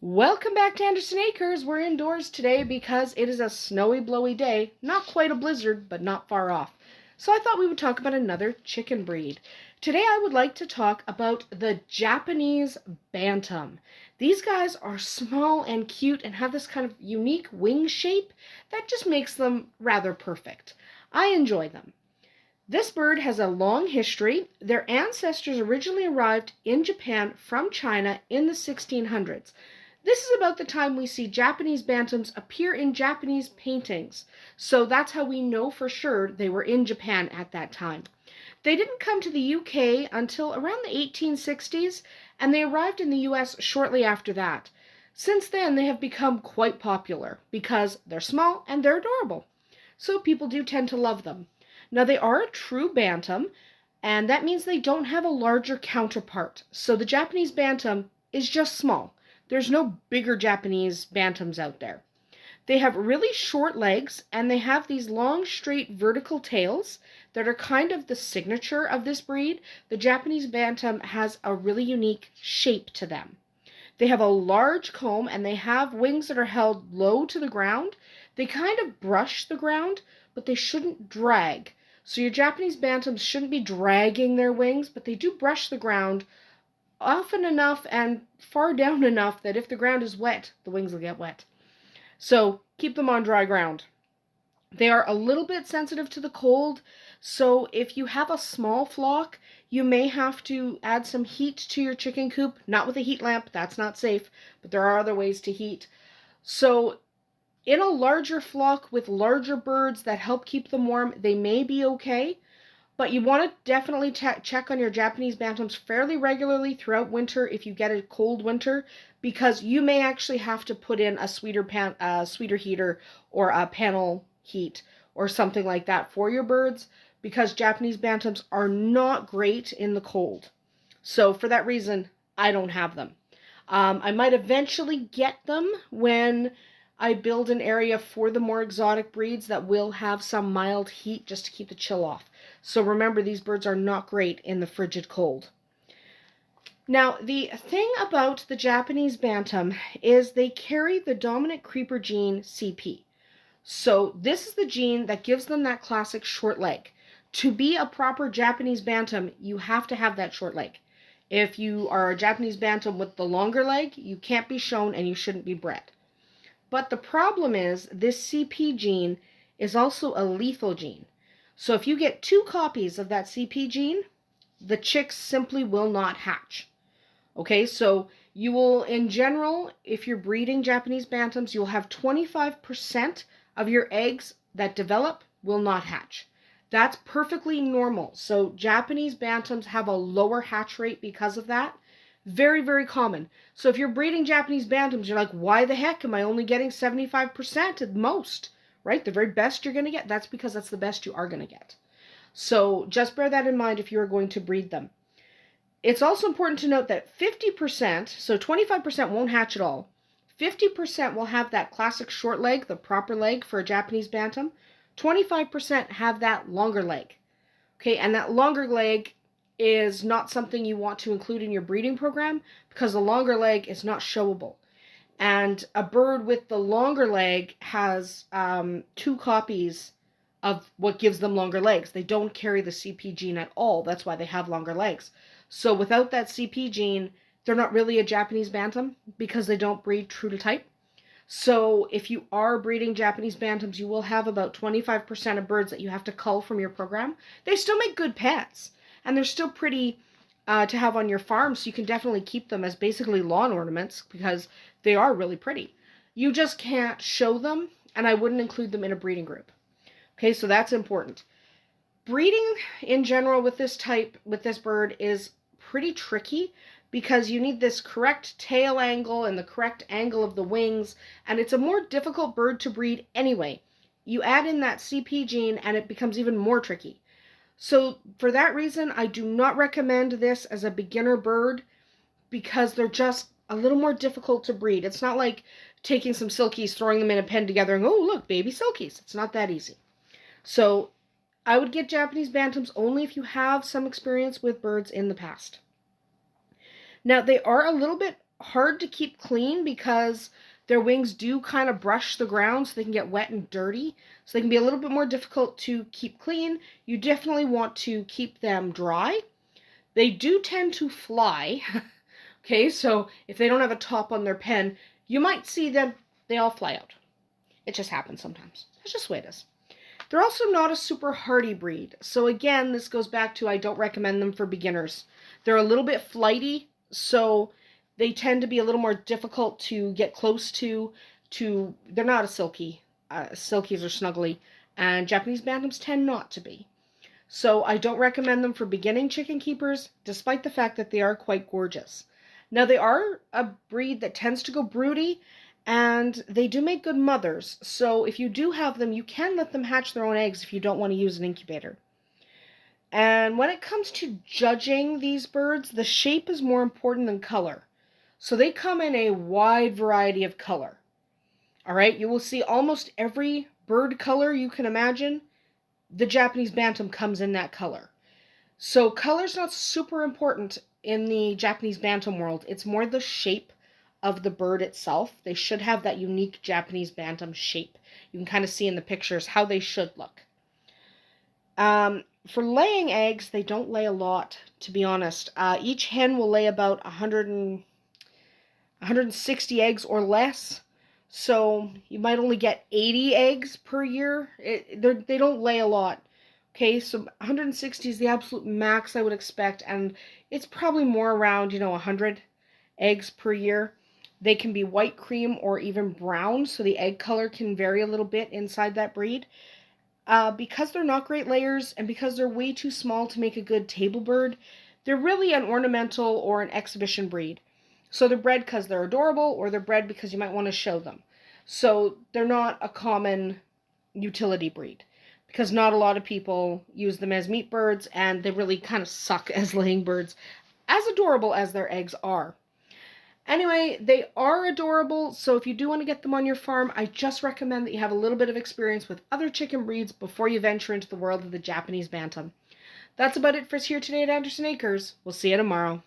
Welcome back to Andersen Acres. We're indoors today because it is a snowy, blowy day. Not quite a blizzard, but not far off. So I thought we would talk about another chicken breed. Today I would like to talk about the Japanese Bantam. These guys are small and cute and have this kind of unique wing shape that just makes them rather perfect. I enjoy them. This bird has a long history. Their ancestors originally arrived in Japan from China in the 1600s. This is about the time we see Japanese bantams appear in Japanese paintings, so that's how we know for sure they were in Japan at that time. They didn't come to the UK until around the 1860s, and they arrived in the US shortly after that. Since then, they have become quite popular because they're small and they're adorable, so people do tend to love them. Now, they are a true bantam, and that means they don't have a larger counterpart, so the Japanese bantam is just small. There's no bigger Japanese bantams out there. They have really short legs, and they have these long, straight, vertical tails that are kind of the signature of this breed. The Japanese bantam has a really unique shape to them. They have a large comb, and they have wings that are held low to the ground. They kind of brush the ground, but they shouldn't drag. So your Japanese bantams shouldn't be dragging their wings, but they do brush the ground often enough and far down enough that if the ground is wet, the wings will get wet. So keep them on dry ground. They are a little bit sensitive to the cold, so if you have a small flock, you may have to add some heat to your chicken coop. Not with a heat lamp, that's not safe, but there are other ways to heat. So in a larger flock with larger birds that help keep them warm, they may be okay. But you want to definitely check on your Japanese bantams fairly regularly throughout winter if you get a cold winter, because you may actually have to put in a sweeter heater or a panel heat or something like that for your birds, because Japanese bantams are not great in the cold. So for that reason, I don't have them. I might eventually get them when I build an area for the more exotic breeds that will have some mild heat just to keep the chill off. So remember, these birds are not great in the frigid cold. Now, the thing about the Japanese Bantam is they carry the dominant creeper gene CP. So this is the gene that gives them that classic short leg. To be a proper Japanese Bantam, you have to have that short leg. If you are a Japanese Bantam with the longer leg, you can't be shown and you shouldn't be bred. But the problem is this CP gene is also a lethal gene. So if you get 2 copies of that CP gene, the chicks simply will not hatch. Okay, so you will, in general, if you're breeding Japanese Bantams, you'll have 25% of your eggs that develop will not hatch. That's perfectly normal. So Japanese Bantams have a lower hatch rate because of that. Very, very common. So if you're breeding Japanese Bantams, you're like, why the heck am I only getting 75% at most? Right? The very best you're going to get. That's because that's the best you are going to get. So just bear that in mind if you're going to breed them. It's also important to note that 50%, so 25% won't hatch at all. 50% will have that classic short leg, the proper leg for a Japanese Bantam. 25% have that longer leg. Okay, and that longer leg is not something you want to include in your breeding program because the longer leg is not showable. And a bird with the longer leg has 2 copies of what gives them longer legs. They don't carry the CP gene at all. That's why they have longer legs. So without that CP gene, they're not really a Japanese Bantam because they don't breed true to type. So if you are breeding Japanese Bantams, you will have about 25% of birds that you have to cull from your program. They still make good pets, and they're still pretty to have on your farm, so you can definitely keep them as basically lawn ornaments because they are really pretty. You just can't show them, and I wouldn't include them in a breeding group. Okay, so that's important. Breeding in general with this type, with this bird, is pretty tricky because you need this correct tail angle and the correct angle of the wings, and it's a more difficult bird to breed anyway. You add in that CP gene and it becomes even more tricky. So for that reason, I do not recommend this as a beginner bird because they're just a little more difficult to breed. It's not like taking some silkies, throwing them in a pen together and, oh, look, baby silkies. It's not that easy. So I would get Japanese Bantams only if you have some experience with birds in the past. Now, they are a little bit hard to keep clean because their wings do kind of brush the ground, so they can get wet and dirty. So they can be a little bit more difficult to keep clean. You definitely want to keep them dry. They do tend to fly. Okay, so if they don't have a top on their pen, you might see them, they all fly out. It just happens sometimes. That's just the way it is. They're also not a super hardy breed. So again, this goes back to I don't recommend them for beginners. They're a little bit flighty, so they tend to be a little more difficult to get close to. They're not a silky. Silkies are snuggly, and Japanese Bantams tend not to be. So I don't recommend them for beginning chicken keepers, despite the fact that they are quite gorgeous. Now, they are a breed that tends to go broody, and they do make good mothers. So if you do have them, you can let them hatch their own eggs if you don't want to use an incubator. And when it comes to judging these birds, the shape is more important than color. So they come in a wide variety of color. All right, you will see almost every bird color you can imagine. The Japanese Bantam comes in that color. So color's not super important in the Japanese Bantam world. It's more the shape of the bird itself. They should have that unique Japanese Bantam shape. You can kind of see in the pictures how they should look. For laying eggs, they don't lay a lot, to be honest. Each hen will lay about 160 eggs or less. So you might only get 80 eggs per year. They don't lay a lot. Okay, so 160 is the absolute max I would expect, and it's probably more around, 100 eggs per year. They can be white cream or even brown, so the egg color can vary a little bit inside that breed. Because they're not great layers, and because they're way too small to make a good table bird, they're really an ornamental or an exhibition breed. So they're bred because they're adorable, or they're bred because you might want to show them. So they're not a common utility breed, because not a lot of people use them as meat birds, and they really kind of suck as laying birds, as adorable as their eggs are. Anyway, they are adorable, so if you do want to get them on your farm, I just recommend that you have a little bit of experience with other chicken breeds before you venture into the world of the Japanese Bantam. That's about it for us here today at Andersen Acres. We'll see you tomorrow.